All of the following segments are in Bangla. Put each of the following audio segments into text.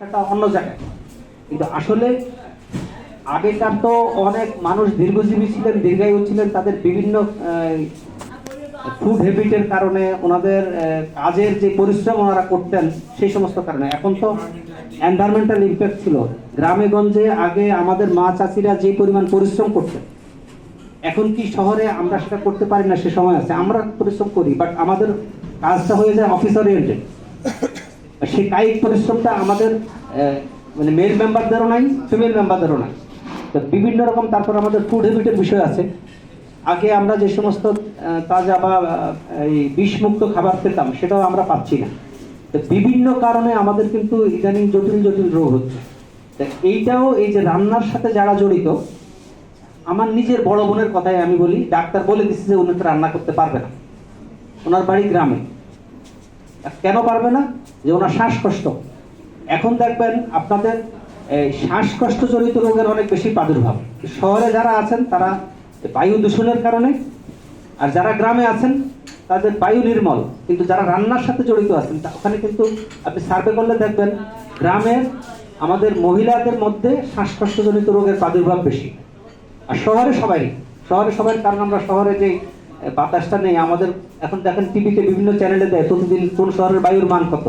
একটা অন্য জায়গায়। কিন্তু আসলে আগেকার তো অনেক মানুষ দীর্ঘজীবী ছিলেন, দীর্ঘায়ু ছিলেন, তাদের বিভিন্ন ফুড হ্যাবিটের কারণে, ওনাদের কাজের যে পরিশ্রম ওনারা করতেন সেই সমস্ত কারণে। এখন তো এনভায়রনমেন্টাল ইম্প্যাক্ট ছিল। গ্রামে গঞ্জে আগে আমাদের মা চাচিরা যে পরিমাণ পরিশ্রম করতেন, এখন কি শহরে আমরা সেটা করতে পারি না? সে সময় আছে, আমরা পরিশ্রম করি, বাট আমাদের কাজটা হয়ে যায় অফিস ওরিয়েন্টেড। সেই কায়িক পরিশ্রমটা আমাদের মানে মেল মেম্বারদেরও নাই, ফিমেল মেম্বারদেরও নাই। তো বিভিন্ন রকম, তারপর আমাদের ফুড হ্যাবিটের বিষয় আছে। আগে আমরা যে সমস্ত তাজা বা এই বিষমুক্ত খাবার পেতাম সেটাও আমরা পাচ্ছি না। তো বিভিন্ন কারণে আমাদের কিন্তু ইদানিং জটিল জটিল রোগ হচ্ছে। তো এইটাও, এই যে রান্নার সাথে যারা জড়িত, আমার নিজের বড় বোনের কথাই আমি বলি, ডাক্তার বলে দিচ্ছে যে উনি তো রান্না করতে পারবে না, ওনার বাড়ি গ্রামে। কেন পারবে না? যে ওনার শ্বাসকষ্ট। এখন দেখবেন আপনাদের শ্বাসকষ্ট জনিত রোগের অনেক বেশি প্রাদুর্ভাব। শহরে যারা আছেন তারা বায়ু দূষণের কারণে, আর যারা গ্রামে আছেন তাদের বায়ু নির্মল। কিন্তু যারা রান্নার সাথে জড়িত আছেন ওখানে কিন্তু আপনি সার্ভে করলে দেখবেন গ্রামের আমাদের মহিলাদের মধ্যে শ্বাসকষ্টজনিত রোগের প্রাদুর্ভাব বেশি। আর শহরে সবাই কারণ আমরা শহরে যে বাতাসটা নেই আমাদের। এখন দেখেন টিভিতে বিভিন্ন চ্যানেলে দেয় প্রতিদিন কোন শহরের বায়ুর মান কত।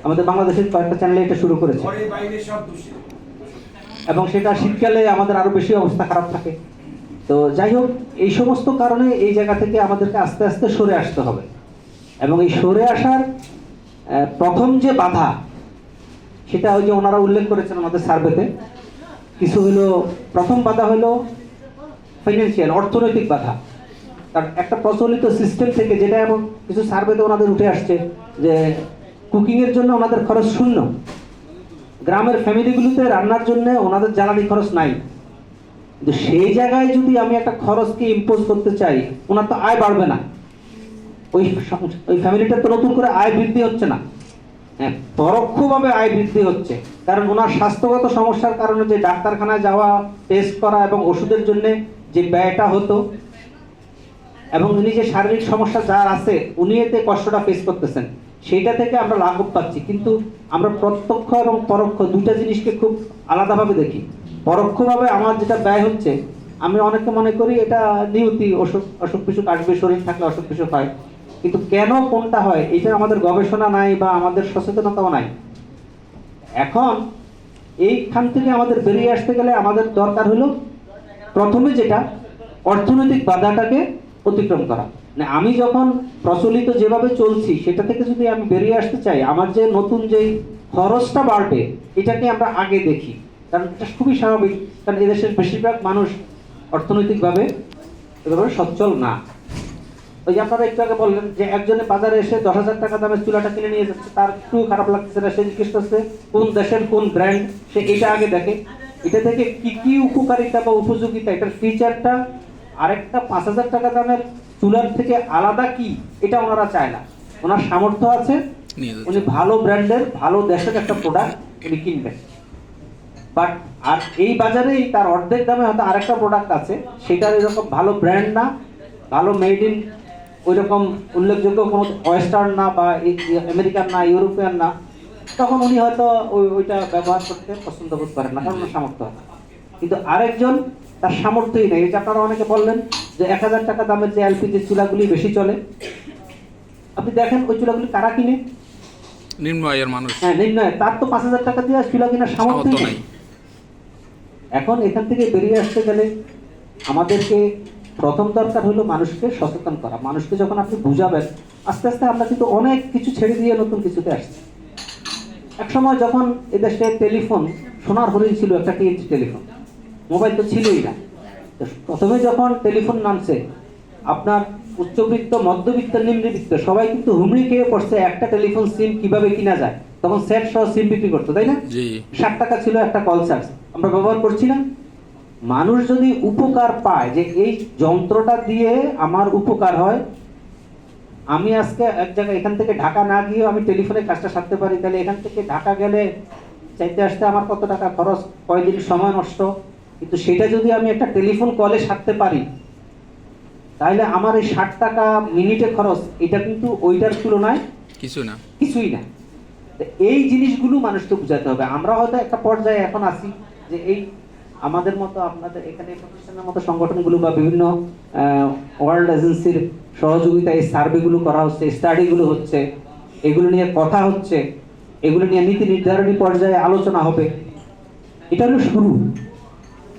আমাদের বাংলাদেশের কয়েকটা চ্যানেলে এটা শুরু করেছে, এবং সেটা শীতকালে আমাদের আরো বেশি অবস্থা খারাপ থাকে। তো যাই হোক, এই সমস্ত কারণে এই জায়গা থেকে আমাদেরকে আস্তে আস্তে সরে আসতে হবে। এবং এই সরে আসার প্রথম যে বাধা, সেটা ওই যে ওনারা উল্লেখ করেছেন আমাদের সার্ভেতে কিছু হলো। প্রথম বাধা হলো ফাইন্যান্সিয়াল, অর্থনৈতিক বাধা। কারণ একটা প্রচলিত সিস্টেম থেকে, যেটা এবং কিছু সার্ভেতে ওনাদের উঠে আসছে যে কুকিংয়ের জন্য ওনাদের খরচ শূন্য। গ্রামের ফ্যামিলিগুলোতে রান্নার জন্য ওনাদের জ্বালানি খরচ নাই। কিন্তু সেই জায়গায় যদি আমি একটা খরচকে ইম্পোজ করতে চাই, ওনার তো আয় বাড়বে না, ওই ফ্যামিলিটার তো নতুন করে আয় বৃদ্ধি হচ্ছে না। হ্যাঁ, পরোক্ষভাবে আয় বৃদ্ধি হচ্ছে। কারণ ওনার স্বাস্থ্যগত সমস্যার কারণে যে ডাক্তারখানায় যাওয়া, টেস্ট করা এবং ওষুধের জন্য যে ব্যয়টা হতো, এবং উনি যে শারীরিক সমস্যা যার আছে উনি এতে কষ্টটা ফেস করতেছেন, সেইটা থেকে আমরা লাঘব পাচ্ছি। কিন্তু আমরা প্রত্যক্ষ এবং পরোক্ষ দুইটা জিনিসকে খুব আলাদাভাবে দেখি। পরোক্ষভাবে আমার যেটা ব্যয় হচ্ছে, আমি অনেকে মনে করি এটা নিয়তি, অসুখ বিসুখ আসবে, শরীর থাকলে অসুখ বিসুখ হয়। কিন্তু কেন কোনটা হয় এটা আমাদের গবেষণা নাই বা আমাদের সচেতনতাও নাই। এখন এইখান থেকে আমাদের বেরিয়ে আসতে গেলে আমাদের দরকার হলো প্রথমে যেটা, অর্থনৈতিক বাধাটাকে অতিক্রম করা। মানে আমি যখন প্রচলিত যেভাবে চলছি সেটা থেকে যদি আমি বেরিয়ে আসতে চাই, আমার যে নতুন যে খরচটা বাড়বে এটাকে আমরা আগে দেখি। কারণ এটা খুবই স্বাভাবিক, কারণ এদেশের বেশিরভাগ মানুষ অর্থনৈতিকভাবে এভাবে সচ্ছল না। ওই যে আপনারা একটু আগে বললেন যে একজনে বাজারে এসে 10,000 টাকা দামের চুলাটা কিনে নিয়ে যাচ্ছে, তার একটু খারাপ লাগতেছে না, সে জিজ্ঞেস করছে কোন দেশের কোন ব্র্যান্ড, সে এটা আগে দেখে। এটা থেকে কি কি উপকারিতা বা উপযোগিতা, এটার ফিচারটা আরেকটা 5,000 টাকা দামের চুলার থেকে আলাদা কি, এটা ওনারা চায় না। ওনার সামর্থ্য আছে, উনি ভালো ব্র্যান্ডের ভালো দেশের একটা প্রোডাক্ট উনি কিনবেন। বাট আর এই বাজারেই তার অর্ধেক দামে হয়তো আরেকটা প্রোডাক্ট আছে, সেটার এরকম ভালো ব্র্যান্ড না, ভালো মেড ইন ওই রকম উল্লেখযোগ্য কোনো ওয়েস্টার্ন না, বা আমেরিকান না, ইউরোপিয়ান না, তখন উনি হয়তো ওইটা ব্যবহার করতে পছন্দ বোধ করেন না, কারণ ওনার সামর্থ্য আছে। কিন্তু আরেকজন তার সামর্থ্যই নেই। এই যে আপনারা অনেকে বললেন যে 1,000 টাকা দামের যে এলপিজি চুলাগুলি বেশি চলে, আপনি দেখেন ওই চুলাগুলি কারা কিনে? নিম্ন আয়ের মানুষ। হ্যাঁ, নিম্ন আয়, তার তো 5,000 টাকা দিয়ে চুলা কেনার সামর্থ্য নেই। এখন এখান থেকে বেরিয়ে আসতে গেলে আমাদেরকে প্রথম দরকার হলো মানুষকে সচেতন করা। মানুষকে যখন আপনি বুঝাবেন, আস্তে আস্তে আমরা কিন্তু অনেক কিছু ছেড়ে দিয়ে নতুন কিছুতে আসছি। এক সময় যখন এদেশে টেলিফোন সোনার হরিণ ছিল, একটা টিএনজি টেলিফোন, মোবাইল তো ছিলই না। প্রথমে যখন টেলিফোন নামছে, আপনার উচ্চবিত্ত, মধ্যবিত্ত, নিম্নবিত্ত সবাই কিন্তু হুমড়ি খেয়ে পড়ছে একটা টেলিফোন সিম কিভাবে কিনা যায়। তখন সেট সহ সিম বিক্রি করতো, তাই না? 60 টাকা ছিল একটা কল চার্জ, আমরা ব্যবহার করছি না। মানুষ যদি উপকার পায়, যে এই যন্ত্রটা দিয়ে আমার উপকার হয়, আমি আজকে এক জায়গায় এখান থেকে ঢাকা না গিয়ে আমি টেলিফোনে কাজটা সারতে পারি, তাহলে এখান থেকে ঢাকা গেলে চাইতে আসতে আমার কত টাকা খরচ, কয়দিন সময় নষ্ট। কিন্তু সেটা যদি আমি একটা টেলিফোন কলে সারতে পারি, তাহলে আমার এই 60 টাকা মিনিটে খরচ, এটা কিন্তু ওইটার তুলনায় কিছুই না। তো এই জিনিসগুলো মানুষকে বুঝাতে হবে। আমরা হয়তো একটা পর্যায়ে এখন আছি যে এই আমাদের মতো আপনাদের এখানে প্রতিষ্ঠানের মতো সংগঠনগুলো বা বিভিন্ন ওয়ার্ল্ড এজেন্সির সহযোগিতায় এই সার্ভেগুলো করা হচ্ছে, স্টাডিগুলো হচ্ছে, এগুলো নিয়ে কথা হচ্ছে, এগুলো নিয়ে নীতি নির্ধারণী পর্যায়ে আলোচনা হবে। এটা হলো শুরু।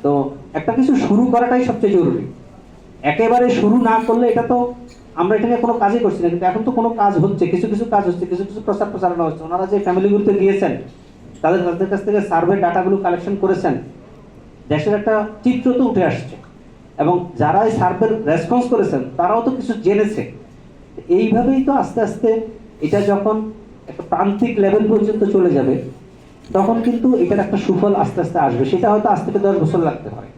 তো একটা কিছু শুরু করাটাই সবচেয়ে জরুরি। একেবারে শুরু না করলে এটা তো আমরা এটা নিয়ে কোনো কাজই করছি না, কিন্তু এখন তো কোনো কাজ হচ্ছে, কিছু কিছু কাজ হচ্ছে, কিছু কিছু প্রচার প্রচারণা হচ্ছে। ওনারা যে ফ্যামিলিগুলোতে গিয়েছেন, তাদের কাছ থেকে সার্ভে ডাটাগুলো কালেকশন করেছেন, দেশের একটা চিত্র তো উঠে আসছে। এবং যারা এই সার্ভের রেসপন্স করেছেন তারাও তো কিছু জেনেছে। এইভাবেই তো আস্তে আস্তে এটা যখন একটা প্রান্তিক লেভেল পর্যন্ত চলে যাবে, তখন কিন্তু এটার একটা সুফল আস্তে আস্তে আসবে। সেটা হয়তো আজ থেকে 10 বছর লাগতে পারে,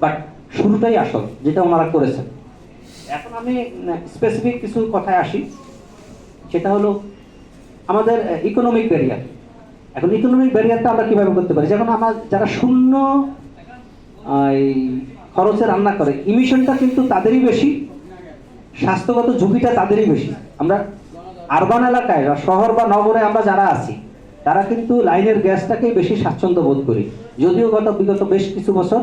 বাট শুরুটাই আসল, যেটা ওনারা করেছেন। এখন আমি স্পেসিফিক কিছু কথায় আসি। সেটা হলো আমাদের ইকোনমিক ব্যারিয়ার। এখন ইকোনমিক ব্যারিয়ারটা আমরা কিভাবে করতে পারি? যখন আমরা যারা শূন্য এই খরচে রান্না করে, ইমিশনটা কিন্তু তাদেরই বেশি, স্বাস্থ্যগত ঝুঁকিটা তাদেরই বেশি। আমরা আরবান এলাকায় বা শহর বা নগরে আমরা যারা আছি, তারা কিন্তু লাইনের গ্যাসটাকেই বেশি স্বাচ্ছন্দ্য বোধ করি। যদিও বিগত বেশ কিছু বছর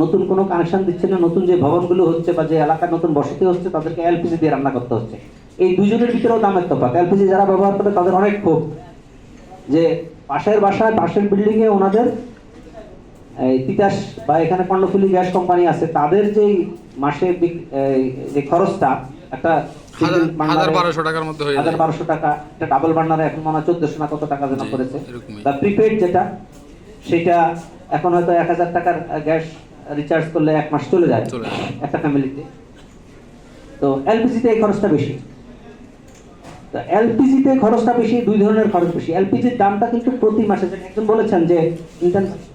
নতুন কোনো কানেকশন দিচ্ছে না, নতুন যে ভবনগুলো হচ্ছে বা যে এলাকার নতুন বসতি হচ্ছে, তাদেরকে এলপিজি দিয়ে রান্না করতে হচ্ছে। এই দুজনের ভিতরেও দামের তফাৎ। এলপিজি যারা ব্যবহার করে তাদের অনেক ক্ষোভ যে পাশের বাসায়, পাশের বিল্ডিং এ ওনাদের তিতাস বা এখানে কর্ণফুলী গ্যাস কোম্পানি আছে, তাদের যে মাসে যে খরচটা একটা 1200 টাকার মধ্যে হয়ে যায়। 1200 টাকা, একটা ডাবল বার্নারে এখন মনে হয় 1400 না কত টাকা যেন পড়েছে। এরকমই। বা প্রিপেড যেটা, সেটা এখন হয়তো 1000 টাকার গ্যাস রিচার্জ করলে 1 মাস চলে যায় একটা ফ্যামিলিতে। তো এলপিজিতে এই খরচটা বেশি। তো এলপিজিতে খরচটা বেশি, দুই ধরনের খরচ বেশি। এলপিজির দামটা কিন্তু প্রতি মাসে, একজন বলেছেন যে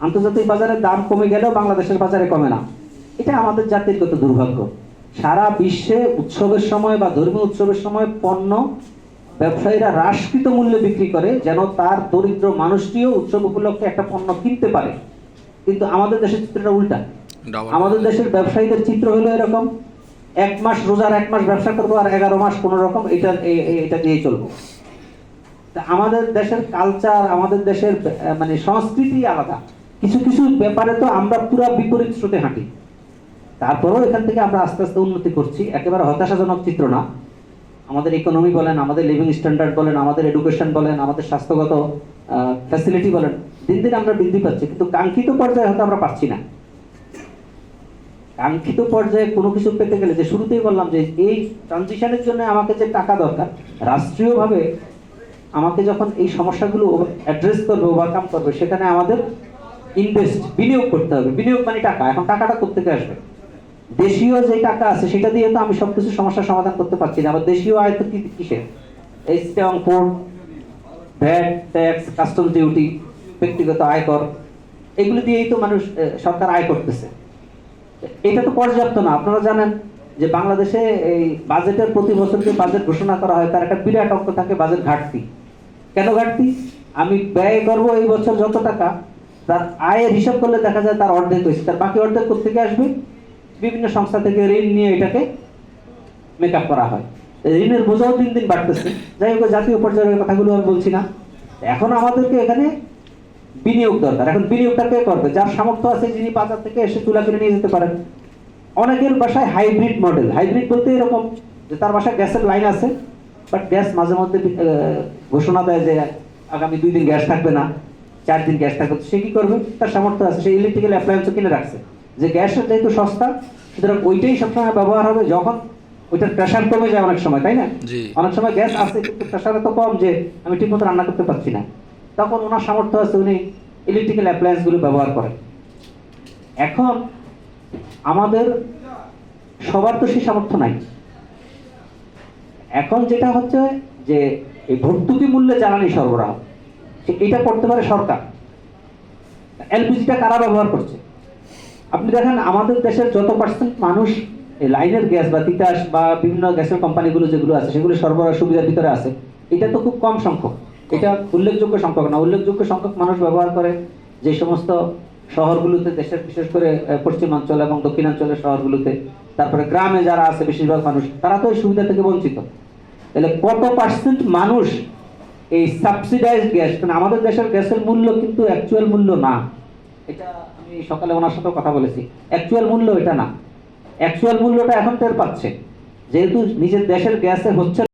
আন্তর্জাতিক বাজারে দাম কমে গেলেও বাংলাদেশের বাজারে কমে না। এটা আমাদের জাতিগত দুর্ভাগ্য। সারা বিশ্বে উৎসবের সময় বা ধর্মীয় উৎসবের সময় পণ্য ব্যবসায়ীরা হ্রাসকৃত মূল্যে বিক্রি করে, যেন তার দরিদ্র মানুষটিও উৎসব উপলক্ষে একটা পণ্য কিনতে পারে। কিন্তু আমাদের দেশের চিত্রটা উল্টা। আমাদের দেশের ব্যবসায়ীদের চিত্র হলো এরকম: 1 মাস রোজার 1 মাস ব্যবসা করবো, আর 11 মাস কোন রকম এটা দিয়ে চলবো। আমাদের দেশের কালচার, আমাদের দেশের মানে সংস্কৃতি আলাদা। কিছু কিছু ব্যাপারে তো আমরা পুরা বিপরীত স্রোতে হাঁটি। তারপরেও এখান থেকে আমরা আস্তে আস্তে উন্নতি করছি। একেবারে হতাশাজনক চিত্র না। আমাদের ইকোনমি বলেন, আমাদের লিভিং স্ট্যান্ডার্ড বলেন, আমাদের এডুকেশন বলেন, আমাদের স্বাস্থ্যগত ফ্যাসিলিটি বলেন, দিন দিন আমরা বৃদ্ধি পাচ্ছি, কিন্তু কাঙ্ক্ষিত পর্যায়ে হয়তো আমরা পাচ্ছি না। কাঙ্ক্ষিত পর্যায়ে কোনো কিছু পেতে গেলে, যে শুরুতেই বললাম যে এই ট্রানজিশনের জন্য আমাকে যে টাকা দরকার, রাষ্ট্রীয়ভাবে আমাকে যখন এই সমস্যাগুলো অ্যাড্রেস করবে, ওভারকাম করবে, সেখানে আমাদের বিনিয়োগ করতে হবে। বিনিয়োগ মানে টাকা। এখন টাকাটা কোত্থেকে আসবে? দেশীয় যে টাকা আছে সেটা দিয়ে তো আমি সবকিছু সমস্যার সমাধান করতে পারছি না। আবার দেশীয় আয় তো কিসের? এই stamp, Ford, VAT, tax, custom duty, ব্যক্তিগত আয়কর, এগুলো দিয়েই তো মানুষ, সরকার আয় করতেছে। এটা তো পর্যাপ্ত না। আপনারা জানেন যে বাংলাদেশে এই বাজেটের প্রতি বছর যে বাজেট ঘোষণা করা হয়, তার একটা বিরাট অঙ্ক থাকে বাজেট ঘাটতি। কেন ঘাটতি? আমি ব্যয় করবো এই বছর যত টাকা, তার আয়ের হিসাব করলে দেখা যায় তার অর্ধেক হয়েছে। তার বাকি অর্ধেক কোথেকে আসবে? বিভিন্ন সংস্থা থেকে ঋণ নিয়ে এটাকে মেকআপ করা হয়। ঋণের বোঝাও দিন দিন বাড়তেছে। যাই হোক, জাতীয় পর্যায়ের কথাগুলো আমি বলছি না। এখন আমাদেরকে এখানে বিনিয়োগ দরকার। এখন বিনিয়োগটা কে করবে? যার সামর্থ্য আছে, যিনি বাজার থেকে এসে চুলা কিনে নিয়ে যেতে পারেন। অনেকের বাসায় হাইব্রিড মডেল। হাইব্রিড বলতে এরকম যে তার বাসায় গ্যাসের লাইন আছে, বাট গ্যাস মাঝে মধ্যে ঘোষণা দেয় যে আগামী 2 দিন গ্যাস থাকবে না, 4 দিন গ্যাস থাকবে। সে কি করবে? তার সামর্থ্য আছে, সে ইলেকট্রিক্যাল অ্যাপ্লায়েন্সও কিনে রাখছে, যে গ্যাসের যেহেতু সস্তা, সুতরাং ওইটাই সবসময় ব্যবহার হবে। যখন ওইটার প্রেশার কমে যায় অনেক সময়, তাই না? অনেক সময় গ্যাস আছে কিন্তু প্রেশার এত কম যে আমি ঠিকমতো রান্না করতে পারছি না, তখন ওনার সামর্থ্য আছে, উনি ইলেকট্রিক্যাল অ্যাপ্লায়েন্সগুলো ব্যবহার করেন। এখন আমাদের সবার তো সেই সামর্থ্য নাই। এখন যেটা হচ্ছে যে এই ভর্তুকি মূল্যে জ্বালানি সরবরাহ, এটা করতে পারে সরকার। এলপিজিটা কারা ব্যবহার করছে? আপনি দেখেন আমাদের দেশের যত পার্সেন্ট মানুষ এই লাইনের গ্যাস বা তিতাস বা বিভিন্ন গ্যাসের কোম্পানিগুলো যেগুলো আছে, সেগুলো সরবরাহ সুবিধার ভিতরে আছে, এটা তো খুব কম সংখ্যক। এটা উল্লেখযোগ্য সংখ্যক না। উল্লেখযোগ্য সংখ্যক মানুষ ব্যবহার করে যে সমস্ত শহরগুলোতে, দেশের বিশেষ করে পশ্চিমাঞ্চল এবং দক্ষিণাঞ্চলের শহরগুলোতে, তারপরে গ্রামে যারা আছে বেশিরভাগ মানুষ, তারা তো এই সুবিধা থেকে বঞ্চিত। তাহলে কত পার্সেন্ট মানুষ এই সাবসিডাইজড গ্যাস, মানে আমাদের দেশের গ্যাসের মূল্য কিন্তু অ্যাকচুয়াল মূল্য না। এটা আমি সকালে ওনার সাথেও কথা বলেছি, অ্যাকচুয়াল মূল্য এটা না। অ্যাকচুয়াল মূল্যটা এখন টের পাচ্ছে, যেহেতু নিজের দেশের গ্যাসে হচ্ছে